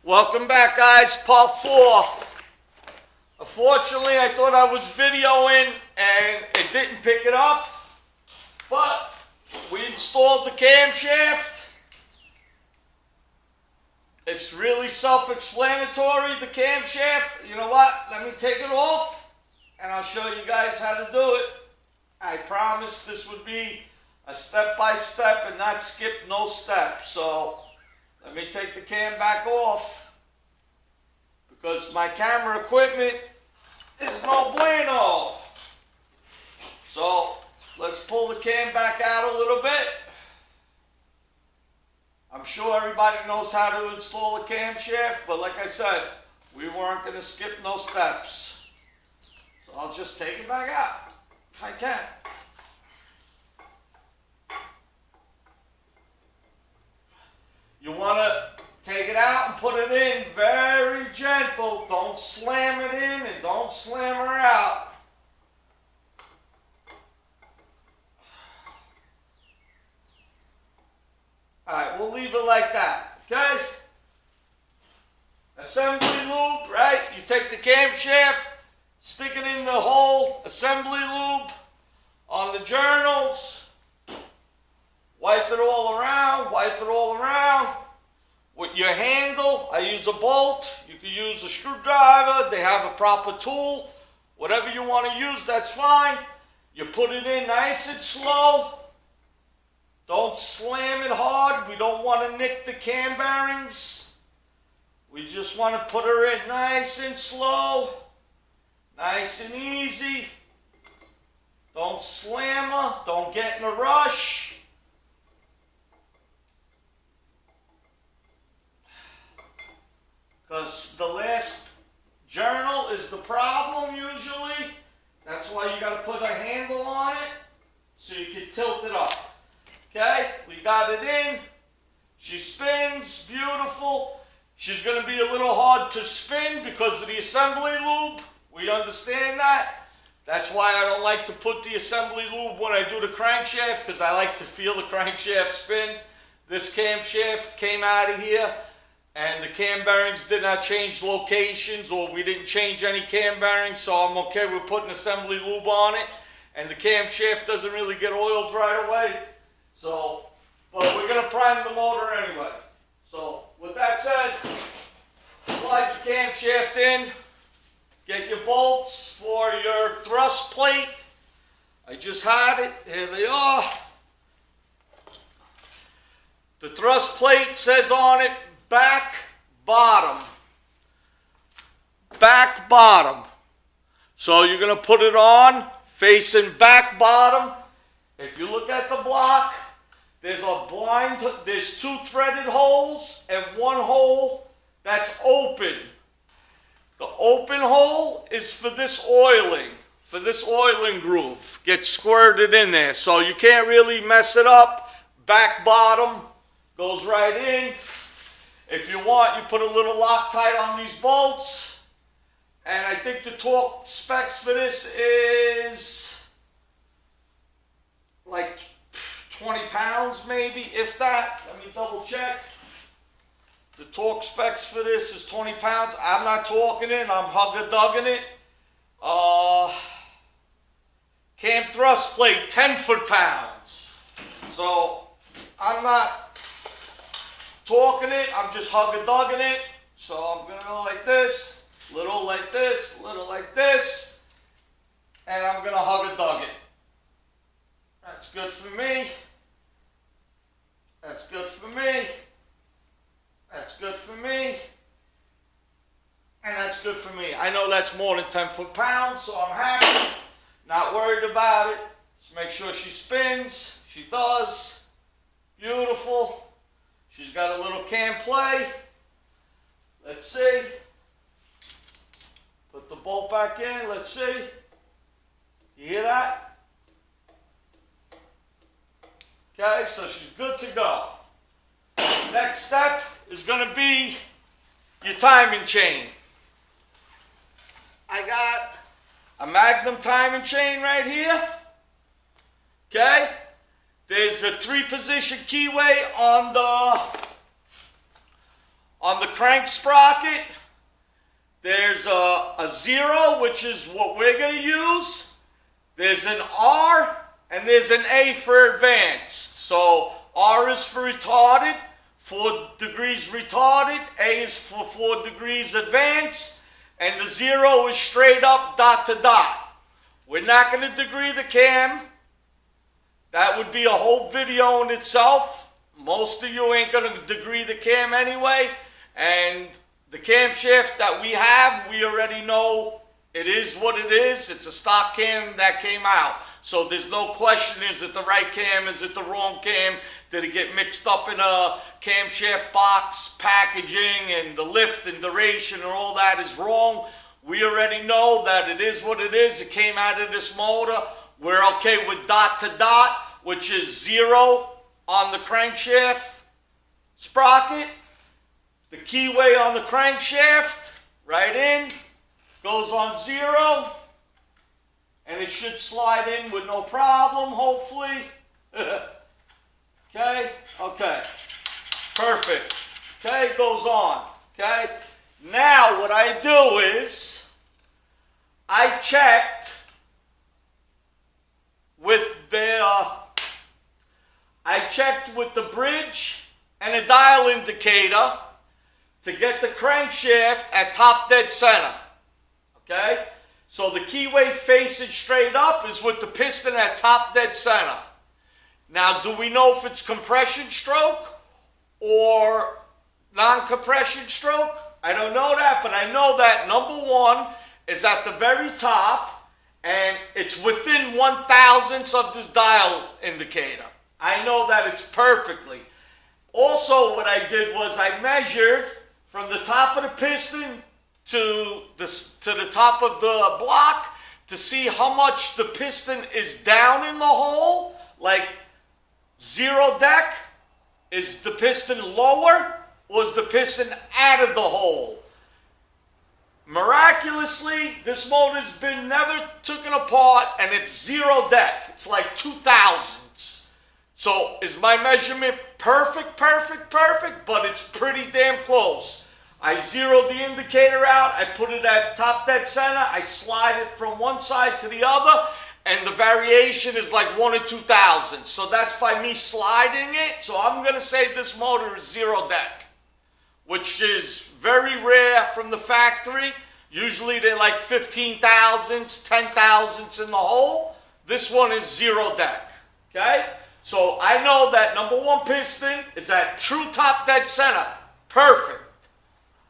Welcome back, guys. Part 4. Unfortunately, I thought I was videoing and it didn't pick it up, but we installed the camshaft. It's really self-explanatory, the camshaft. You know what? Let me take it off and I'll show you guys how to do it. I promised this would be a step-by-step and not skip no steps. So let me take the cam back off because my camera equipment is no bueno. So let's pull the cam back out a little bit. I'm sure everybody knows how to install a camshaft, but like I said, we weren't going to skip no steps. So I'll just take it back out if I can. You want to take it out and put it in very gentle. Don't slam it in and don't slam her out. Alright, we'll leave it like that, okay? Assembly lube, right? You take the camshaft, stick it in the hole, assembly lube on the journals, wipe it all around, With your handle, I use a bolt, you can use a screwdriver, they have a proper tool. Whatever you want to use, that's fine. You put it in nice and slow. Don't slam it hard. We don't want to nick the cam bearings. We just want to put her in nice and slow, nice and easy. Don't slam her. Don't get in a rush. Because the last journal is the problem usually. That's why you got to put a handle on it so you can tilt it up. Okay, we got it in. She spins, beautiful. She's going to be a little hard to spin because of the assembly lube. We understand that. That's why I don't like to put the assembly lube when I do the crankshaft, because I like to feel the crankshaft spin. This camshaft came out of here and the cam bearings did not change locations, or we didn't change any cam bearings, so I'm okay with putting assembly lube on it. And the camshaft doesn't really get oiled right away. So, but we're going to prime the motor anyway. So, with that said, slide your camshaft in. Get your bolts for your thrust plate. I just had it. Here they are. The thrust plate says on it, back, bottom. Back, bottom. So you're going to put it on facing back, bottom. If you look at the block, there's two threaded holes and one hole that's open. The open hole is for this oiling groove. Gets squirted in there, so you can't really mess it up. Back bottom goes right in. If you want, you put a little Loctite on these bolts. And I think the torque specs for this is like 20 pounds maybe, if that. Let me double check. The torque specs for this is 20 pounds. I'm not torquing it, I'm hugger-dugging it. Cam thrust plate, 10 foot-pounds. So I'm not torquing it, I'm just hugger-dugging it. So I'm going to go like this, little like this, little like this. And I'm going to hugger-dug it. That's good for me. That's good for me. That's good for me. And that's good for me. I know that's more than 10 foot-pounds, so I'm happy. Not worried about it. Just make sure she spins. She does. Beautiful. She's got a little cam play. Let's see. Put the bolt back in. Let's see. You hear that? Okay, so she's good to go. Next step is going to be your timing chain. I got a Magnum timing chain right here. Okay? There's a 3-position keyway on On the crank sprocket, there's a 0, which is what we're going to use. There's an R, and there's an A for advanced. So R is for retarded, 4 degrees retarded. A is for 4 degrees advanced. And the 0 is straight up dot to dot. We're not going to degree the cam. That would be a whole video in itself. Most of you ain't going to degree the cam anyway. And the camshaft that we have, we already know it is what it is. It's a stock cam that came out. So there's no question, is it the right cam? Is it the wrong cam? Did it get mixed up in a camshaft box, packaging, and the lift and duration and all that is wrong? We already know that it is what it is. It came out of this motor. We're okay with dot to dot, which is 0 on the crankshaft sprocket. The keyway on the crankshaft, right in, goes on 0. And it should slide in with no problem, hopefully. Okay, perfect. Okay, it goes on. Okay, now what I do is I checked with the bridge and a dial indicator to get the crankshaft at top dead center. Okay, so the keyway facing straight up is with the piston at top dead center. Now, do we know if it's compression stroke or non-compression stroke? I don't know that, but I know that number 1 is at the very top, and it's within 1/1000th of this dial indicator. I know that it's perfectly. Also, what I did was I measured from the top of the piston to the top of the block to see how much the piston is down in the hole, like 0 deck. Is the piston lower or is the piston out of the hole? Miraculously, this motor's been never taken apart and it's 0 deck. It's like 2000s. So is my measurement perfect? But it's pretty damn close. I zeroed the indicator out, I put it at top dead center, I slide it from one side to the other, and the variation is like 1 or 2,000. So that's by me sliding it. So I'm going to say this motor is 0 deck, which is very rare from the factory. Usually they're like 15,000ths, 10,000ths in the hole. This one is 0 deck, okay? So I know that number 1 piston is at true top dead center. Perfect.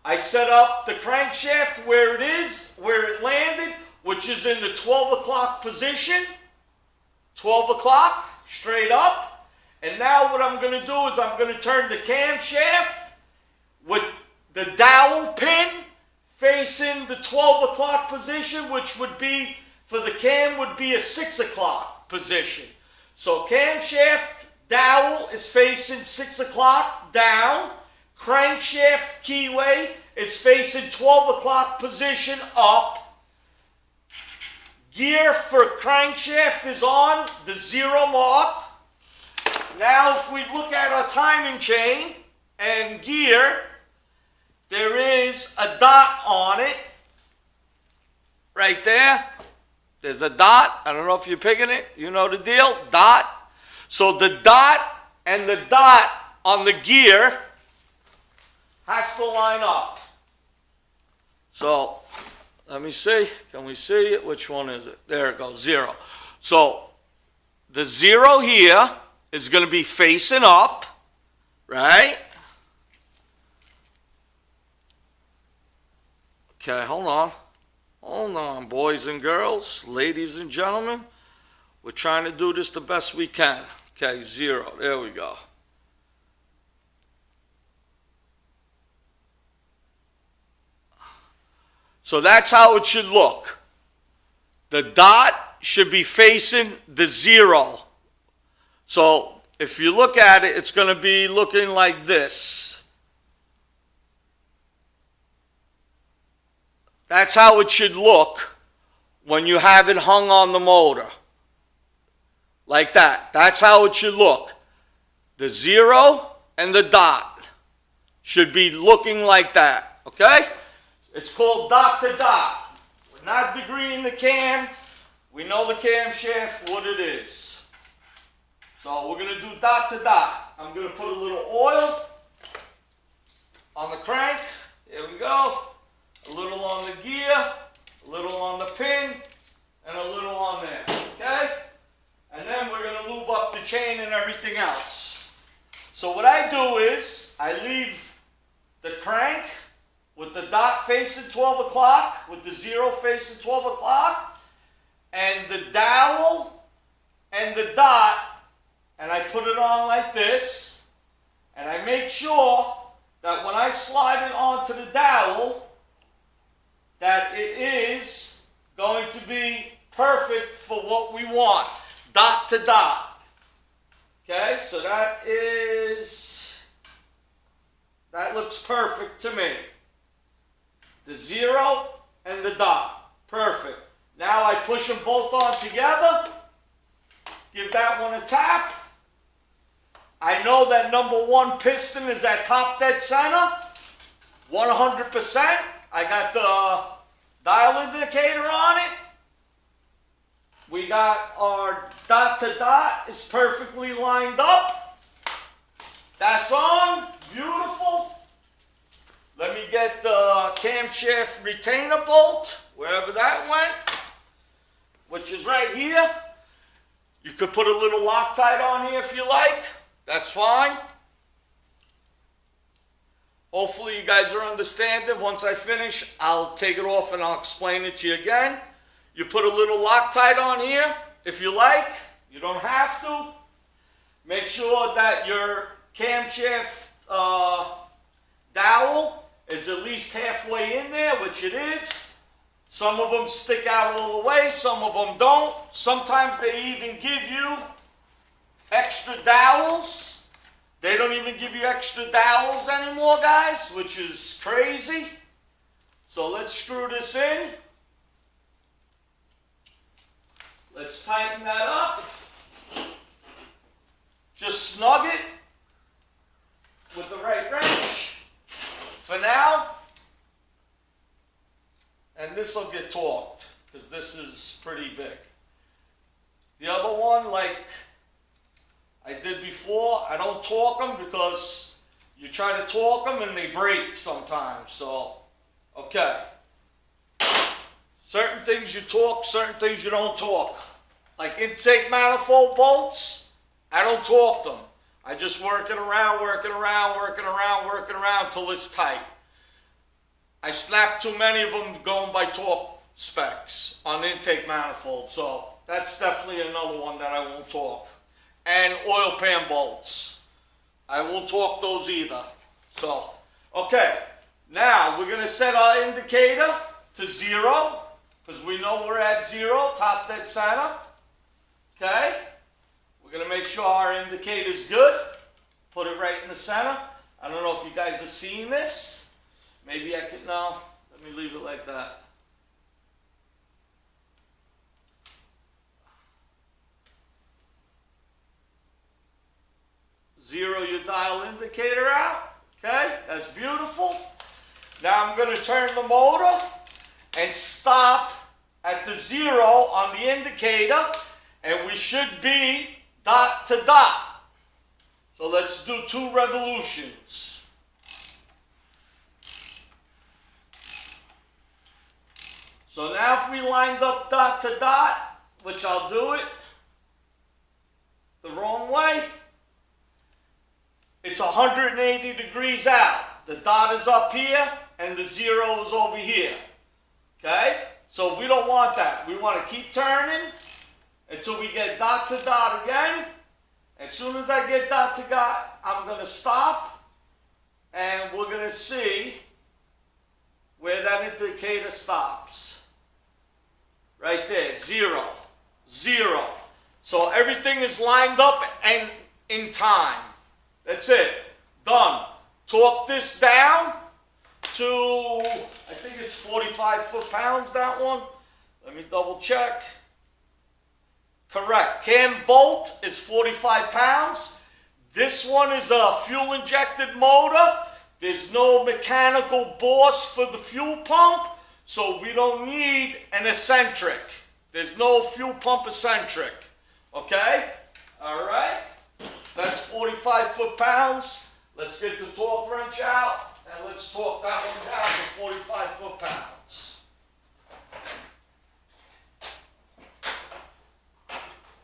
I set up the crankshaft where it is, where it landed, which is in the 12 o'clock position. 12 o'clock, straight up. And now what I'm going to do is I'm going to turn the camshaft with the dowel pin facing the 12 o'clock position, which would be, for the cam, would be a 6 o'clock position. So camshaft dowel is facing 6 o'clock down. Crankshaft keyway is facing 12 o'clock position up. Gear for crankshaft is on the 0 mark. Now if we look at our timing chain and gear, there is a dot on it. Right there. There's a dot. I don't know if you're picking it. You know the deal. Dot. So the dot and the dot on the gear has to line up. So let me see. Can we see it? Which one is it? There it goes. 0. So the 0 here is going to be facing up, right? Okay, hold on. Hold on, boys and girls, ladies and gentlemen. We're trying to do this the best we can. Okay, 0. There we go. So that's how it should look. The dot should be facing the 0. So if you look at it, it's going to be looking like this. That's how it should look when you have it hung on the motor. Like that. That's how it should look. The 0 and the dot should be looking like that, okay? It's called dot to dot. We're not degreeing the cam. We know the camshaft, what it is. So we're gonna do dot to dot. I'm gonna put a little oil on the crank. There we go. A little on the gear, a little on the pin, and a little on there, okay? And then we're gonna lube up the chain and everything else. So what I do is, I leave the crank with the dot facing 12 o'clock, with the 0 facing 12 o'clock, and the dowel and the dot, and I put it on like this, and I make sure that when I slide it onto the dowel, that it is going to be perfect for what we want, dot to dot. Okay, so that looks perfect to me. The 0 and the dot, perfect. Now I push them both on together, give that one a tap. I know that number 1 piston is at top dead center, 100%. I got the dial indicator on it. We got our dot to dot is perfectly lined up. That's on, beautiful. Let me get the camshaft retainer bolt, wherever that went, which is right here. You could put a little Loctite on here if you like. That's fine. Hopefully you guys are understanding. Once I finish, I'll take it off and I'll explain it to you again. You put a little Loctite on here if you like. You don't have to. Make sure that your camshaft dowel is at least halfway in there, which it is. Some of them stick out all the way, some of them don't. Sometimes they even give you extra dowels. They don't even give you extra dowels anymore, guys, which is crazy. So let's screw this in. Let's tighten that up. Just snug it with the right wrench for now. And this will get torqued because this is pretty big. The other one, like I did before, I don't torque them because you try to torque them and they break sometimes. So, okay. Certain things you torque, certain things you don't torque. Like intake manifold bolts, I don't torque them. I just work it around, work it around, work it around, work it around until it's tight. I snap too many of them going by torque specs on the intake manifold, so that's definitely another one that I won't torque. And oil pan bolts, I won't torque those either. So, okay, now we're going to set our indicator to 0, because we know we're at 0, top dead center. Okay, we're going to make sure our indicator is good. Put it right in the center. I don't know if you guys are seeing this. Maybe I could, no, let me leave it like that. Zero your dial indicator out. Okay, that's beautiful. Now I'm going to turn the motor and stop at the 0 on the indicator, and we should be dot to dot. So let's do 2 revolutions. So now if we lined up dot to dot, which I'll do it the wrong way, it's 180 degrees out. The dot is up here and the 0 is over here. Okay? So we don't want that. We want to keep turning until we get dot to dot again. As soon as I get dot to dot, I'm going to stop and we're going to see where that indicator stops. Right there, 0, 0. So everything is lined up and in time. That's it. Done. Torque this down to, I think it's 45 foot-pounds, that one. Let me double check. Correct. Cam bolt is 45 pounds. This one is a fuel-injected motor. There's no mechanical boss for the fuel pump, so we don't need an eccentric. There's no fuel pump eccentric. Okay? All right? That's 45 foot-pounds. Let's get the torque wrench out, and let's torque that one down to 45 foot-pounds.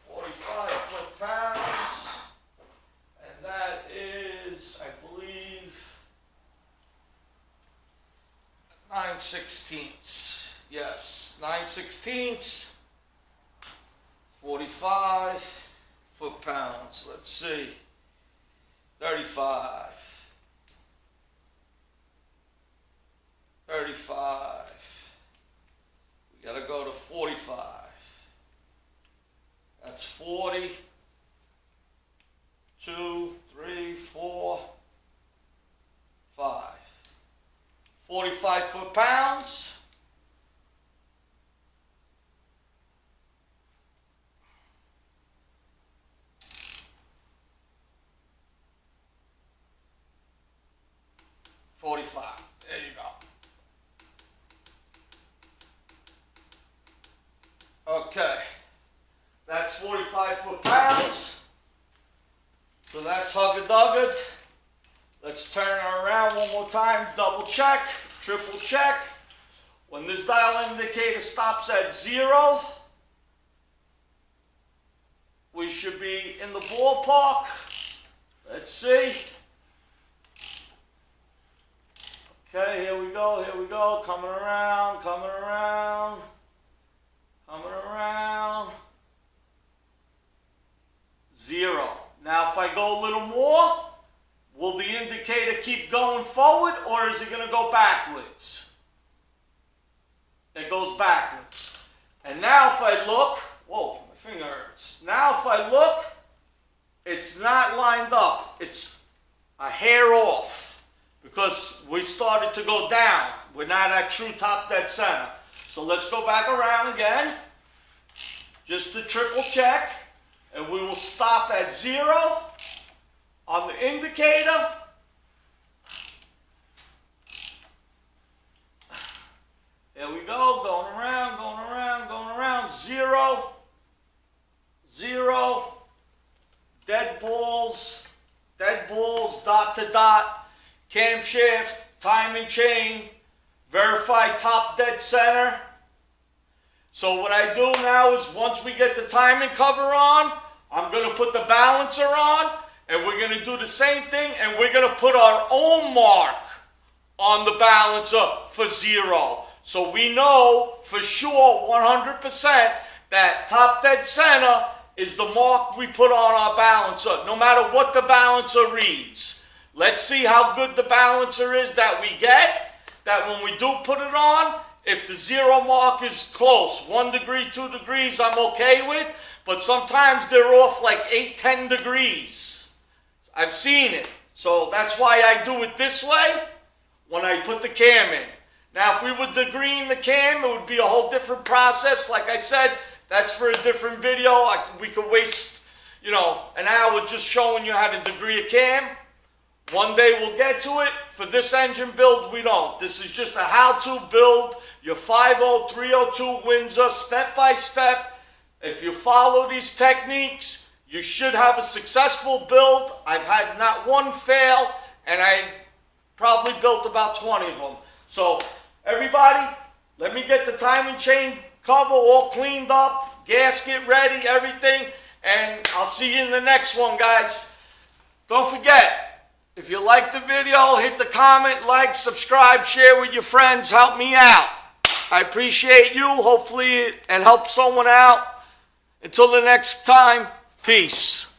45 foot-pounds, and that is, I believe, 9/16. Yes, 9/16, 45 foot-pounds. Let's see, 35. 35. We gotta go to 45. That's 40. 2, 3, 4, 5. 45 foot-pounds. There you go. Okay. That's 45 foot-pounds. So that's hugga-dugga. Let's turn her around one more time. Double check, triple check. When this dial indicator stops at 0, we should be in the ballpark. Let's see. Okay, here we go, coming around, coming around, coming around. 0. Now if I go a little more, will the indicator keep going forward, or is it going to go backwards? It goes backwards. And now if I look, whoa, my finger hurts. Now if I look, it's not lined up. It's a hair off. Because we started to go down. We're not at true top dead center. So let's go back around again. Just to triple check. And we will stop at 0 on the indicator. There we go. Going around, going around, going around. 0. 0. Dead balls. Dead balls. Dot to dot. Camshaft, timing chain, verify top dead center. So what I do now is once we get the timing cover on, I'm going to put the balancer on, and we're going to do the same thing, and we're going to put our own mark on the balancer for 0. So we know for sure 100% that top dead center is the mark we put on our balancer, no matter what the balancer reads. Let's see how good the balancer is that we get, that when we do put it on, if the 0 mark is close, 1 degree, 2 degrees, I'm okay with, but sometimes they're off like 8, 10 degrees. I've seen it. So that's why I do it this way when I put the cam in. Now, if we were degreeing the cam, it would be a whole different process. Like I said, that's for a different video. We could waste, an hour just showing you how to degree a cam. One day we'll get to it. For this engine build, we don't. This is just a how-to build your 50302 Windsor step by step. If you follow these techniques, you should have a successful build. I've had not one fail, and I probably built about 20 of them. So everybody, let me get the timing chain cover all cleaned up, gasket ready, everything, and I'll see you in the next one, guys. Don't forget, if you liked the video, hit the comment, like, subscribe, share with your friends. Help me out. I appreciate you. Hopefully it helps someone out. Until the next time, peace.